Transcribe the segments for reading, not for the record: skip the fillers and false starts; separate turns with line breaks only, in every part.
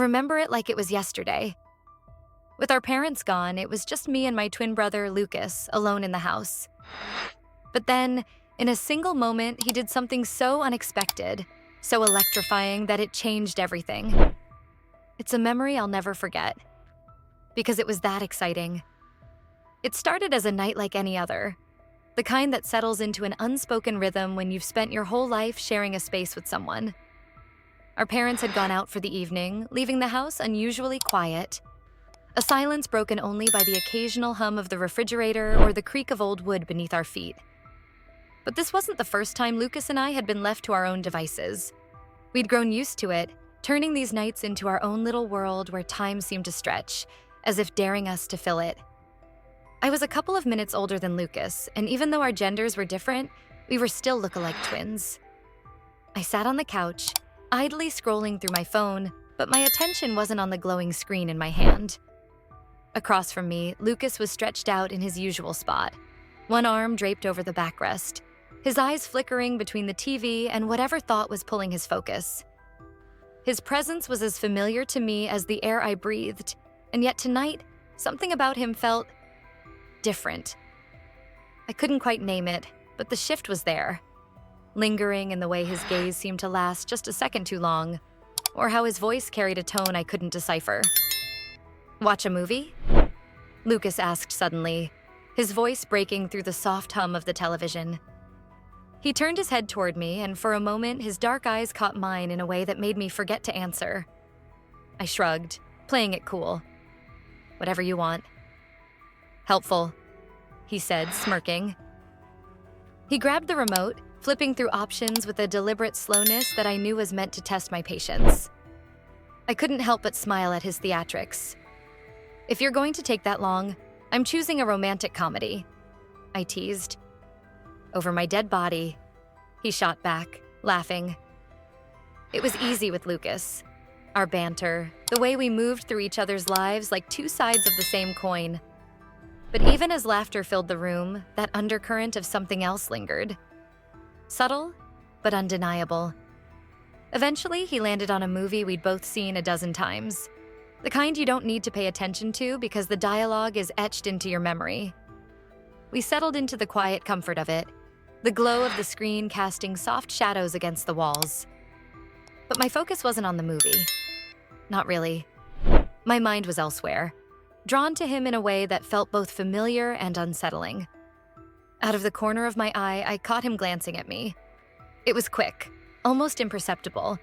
remember it like it was yesterday. With our parents gone, it was just me and my twin brother, Lucas, alone in the house. But then, in a single moment, he did something so unexpected, so electrifying that it changed everything. It's a memory I'll never forget, because it was that exciting. It started as a night like any other, the kind that settles into an unspoken rhythm when you've spent your whole life sharing a space with someone. Our parents had gone out for the evening, leaving the house unusually quiet, a silence broken only by the occasional hum of the refrigerator or the creak of old wood beneath our feet. But this wasn't the first time Lucas and I had been left to our own devices. We'd grown used to it, turning these nights into our own little world where time seemed to stretch, as if daring us to fill it. I was a couple of minutes older than Lucas, and even though our genders were different, we were still look-alike twins. I sat on the couch, idly scrolling through my phone, but my attention wasn't on the glowing screen in my hand. Across from me, Lucas was stretched out in his usual spot, one arm draped over the backrest, his eyes flickering between the TV and whatever thought was pulling his focus. His presence was as familiar to me as the air I breathed, and yet tonight, something about him felt different. I couldn't quite name it, but the shift was there, lingering in the way his gaze seemed to last just a second too long, or how his voice carried a tone I couldn't decipher. "Watch a movie?" Lucas asked suddenly, his voice breaking through the soft hum of the television. He turned his head toward me, and for a moment his dark eyes caught mine in a way that made me forget to answer. I shrugged, playing it cool. "Whatever you want." "Helpful," he said, smirking. He grabbed the remote, flipping through options with a deliberate slowness that I knew was meant to test my patience. I couldn't help but smile at his theatrics. "If you're going to take that long, I'm choosing a romantic comedy," I teased. "Over my dead body," he shot back, laughing. It was easy with Lucas. Our banter, the way we moved through each other's lives like two sides of the same coin. But even as laughter filled the room, that undercurrent of something else lingered. Subtle, but undeniable. Eventually, he landed on a movie we'd both seen a dozen times. The kind you don't need to pay attention to because the dialogue is etched into your memory. We settled into the quiet comfort of it, the glow of the screen casting soft shadows against the walls. But my focus wasn't on the movie. Not really. My mind was elsewhere, drawn to him in a way that felt both familiar and unsettling. Out of the corner of my eye, I caught him glancing at me. It was quick, almost imperceptible,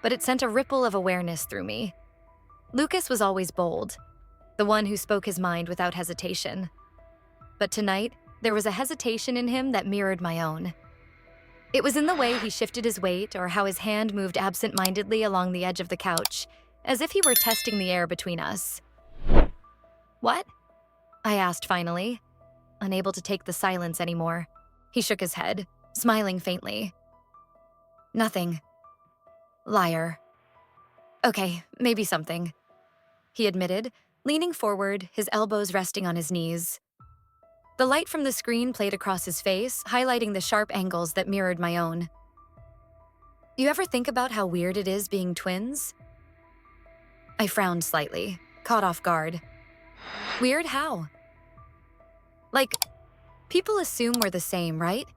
but it sent a ripple of awareness through me. Lucas was always bold, the one who spoke his mind without hesitation. But tonight, there was a hesitation in him that mirrored my own. It was in the way he shifted his weight or how his hand moved absent-mindedly along the edge of the couch, as if he were testing the air between us. "What?" I asked finally, unable to take the silence anymore. He shook his head, smiling faintly. "Nothing." Liar. "Okay, maybe something," he admitted, leaning forward, his elbows resting on his knees. The light from the screen played across his face, highlighting the sharp angles that mirrored my own. "You ever think about how weird it is being twins?" I frowned slightly, caught off guard. "Weird how?" "Like, people assume we're the same, right?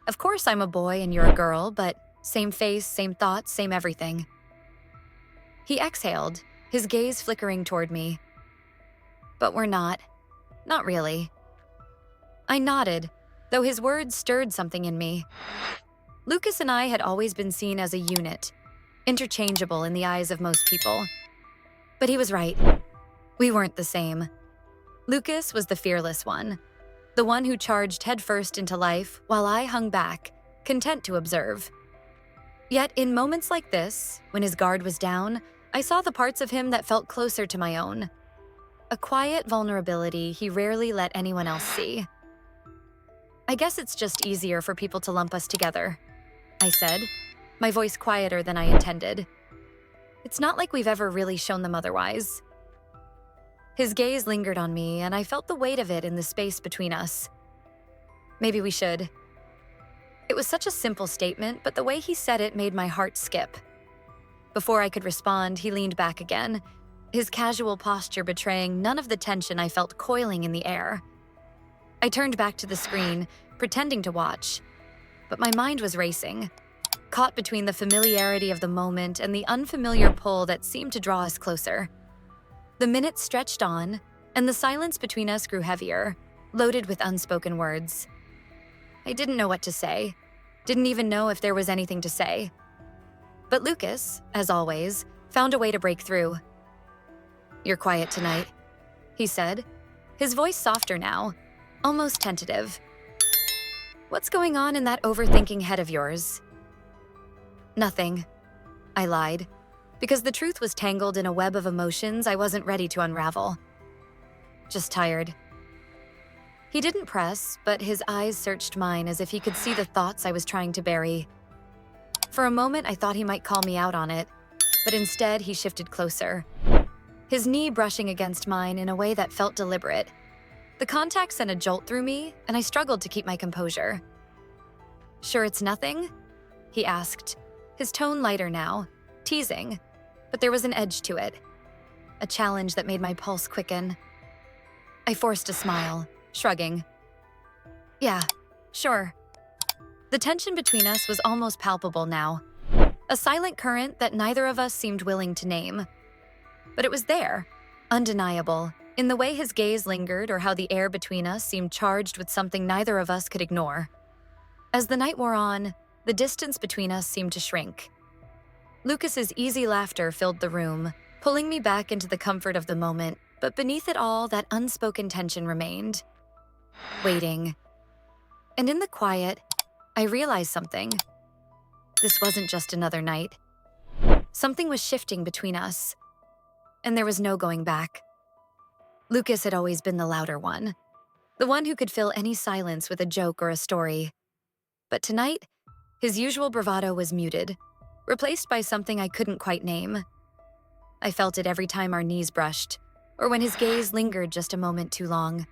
Of course I'm a boy and you're a girl, but same face, same thoughts, same everything." He exhaled, his gaze flickering toward me. "But we're not. Not really." I nodded, though his words stirred something in me. Lucas and I had always been seen as a unit, interchangeable in the eyes of most people. But he was right. We weren't the same. Lucas was the fearless one, the one who charged headfirst into life while I hung back, content to observe. Yet in moments like this, when his guard was down, I saw the parts of him that felt closer to my own. A quiet vulnerability he rarely let anyone else see. "I guess it's just easier for people to lump us together," I said, my voice quieter than I intended. "It's not like we've ever really shown them otherwise." His gaze lingered on me, and I felt the weight of it in the space between us. "Maybe we should." It was such a simple statement, but the way he said it made my heart skip. Before I could respond, he leaned back again, his casual posture betraying none of the tension I felt coiling in the air. I turned back to the screen, pretending to watch, but my mind was racing, caught between the familiarity of the moment and the unfamiliar pull that seemed to draw us closer. The minutes stretched on, and the silence between us grew heavier, loaded with unspoken words. I didn't know what to say, didn't even know if there was anything to say. But Lucas, as always, found a way to break through. "You're quiet tonight," he said, his voice softer now, almost tentative. "What's going on in that overthinking head of yours?" "Nothing," I lied, because the truth was tangled in a web of emotions I wasn't ready to unravel. "Just tired." He didn't press, but his eyes searched mine as if he could see the thoughts I was trying to bury. For a moment, I thought he might call me out on it, but instead he shifted closer, his knee brushing against mine in a way that felt deliberate. The contact sent a jolt through me, and I struggled to keep my composure. "Sure it's nothing?" he asked, his tone lighter now, teasing, but there was an edge to it, a challenge that made my pulse quicken. I forced a smile, shrugging. "Yeah, sure." The tension between us was almost palpable now, a silent current that neither of us seemed willing to name. But it was there, undeniable, in the way his gaze lingered or how the air between us seemed charged with something neither of us could ignore. As the night wore on, the distance between us seemed to shrink. Lucas's easy laughter filled the room, pulling me back into the comfort of the moment, but beneath it all, that unspoken tension remained. Waiting. And in the quiet, I realized something. This wasn't just another night. Something was shifting between us, and there was no going back. Lucas had always been the louder one, the one who could fill any silence with a joke or a story. But tonight, his usual bravado was muted, replaced by something I couldn't quite name. I felt it every time our knees brushed, or when his gaze lingered just a moment too long.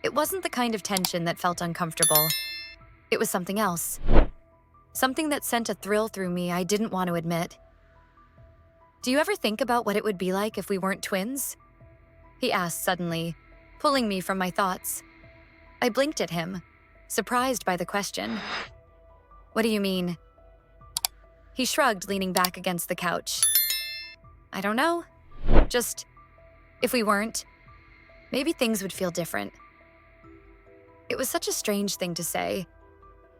It wasn't the kind of tension that felt uncomfortable. It was something else. Something that sent a thrill through me I didn't want to admit. "Do you ever think about what it would be like if we weren't twins?" he asked suddenly, pulling me from my thoughts. I blinked at him, surprised by the question. "What do you mean?" He shrugged, leaning back against the couch. "I don't know. Just, if we weren't, maybe things would feel different." It was such a strange thing to say,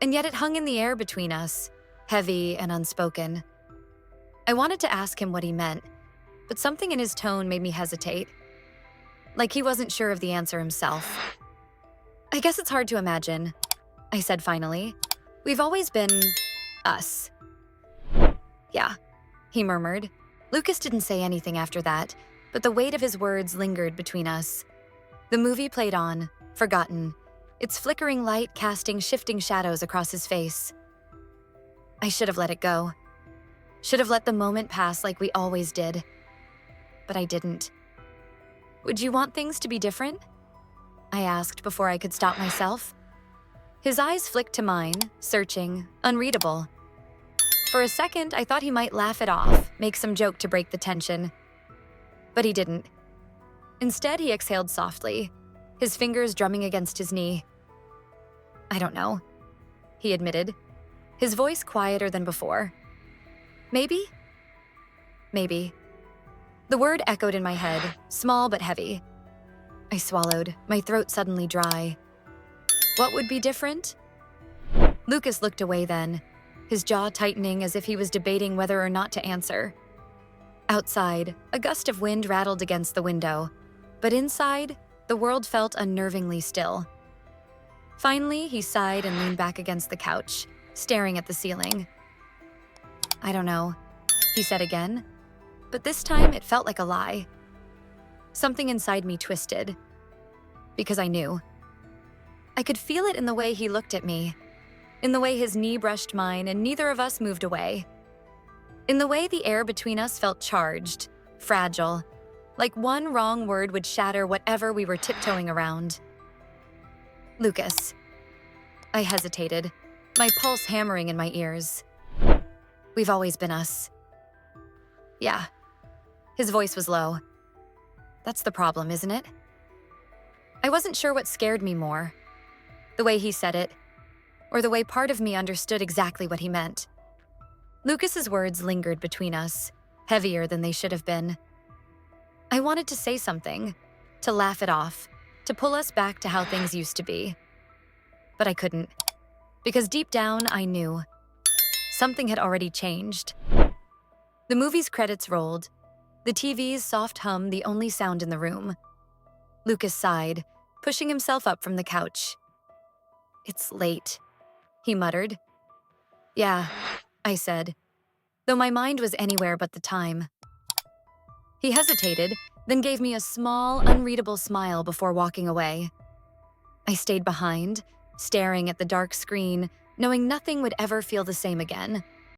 and yet it hung in the air between us, heavy and unspoken. I wanted to ask him what he meant, but something in his tone made me hesitate, like he wasn't sure of the answer himself. "I guess it's hard to imagine," I said finally. "We've always been us." "Yeah," he murmured. Lucas didn't say anything after that, but the weight of his words lingered between us. The movie played on, forgotten, its flickering light casting shifting shadows across his face. I should have let it go. Should have let the moment pass like we always did. But I didn't. "Would you want things to be different?" I asked before I could stop myself. His eyes flicked to mine, searching, unreadable. For a second, I thought he might laugh it off, make some joke to break the tension. But he didn't. Instead, he exhaled softly, his fingers drumming against his knee. "I don't know," he admitted, his voice quieter than before. "Maybe?" Maybe. The word echoed in my head, small but heavy. I swallowed, my throat suddenly dry. What would be different? Lucas looked away then, his jaw tightening as if he was debating whether or not to answer. Outside, a gust of wind rattled against the window, but inside, the world felt unnervingly still. Finally, he sighed and leaned back against the couch, staring at the ceiling. "I don't know," he said again, but this time it felt like a lie. Something inside me twisted, because I knew. I could feel it in the way he looked at me, in the way his knee brushed mine and neither of us moved away, in the way the air between us felt charged, fragile, like one wrong word would shatter whatever we were tiptoeing around. "Lucas." I hesitated, my pulse hammering in my ears. "We've always been us." Yeah. His voice was low. That's the problem, isn't it? I wasn't sure what scared me more, the way he said it, or the way part of me understood exactly what he meant. Lucas's words lingered between us, heavier than they should have been. I wanted to say something, to laugh it off, to pull us back to how things used to be. But I couldn't, because deep down I knew something had already changed. The movie's credits rolled, the TV's soft hum the only sound in the room. Lucas sighed, pushing himself up from the couch. "It's late," he muttered. "Yeah," I said, though my mind was anywhere but the time. He hesitated, then gave me a small, unreadable smile before walking away. I stayed behind, staring at the dark screen, knowing nothing would ever feel the same again.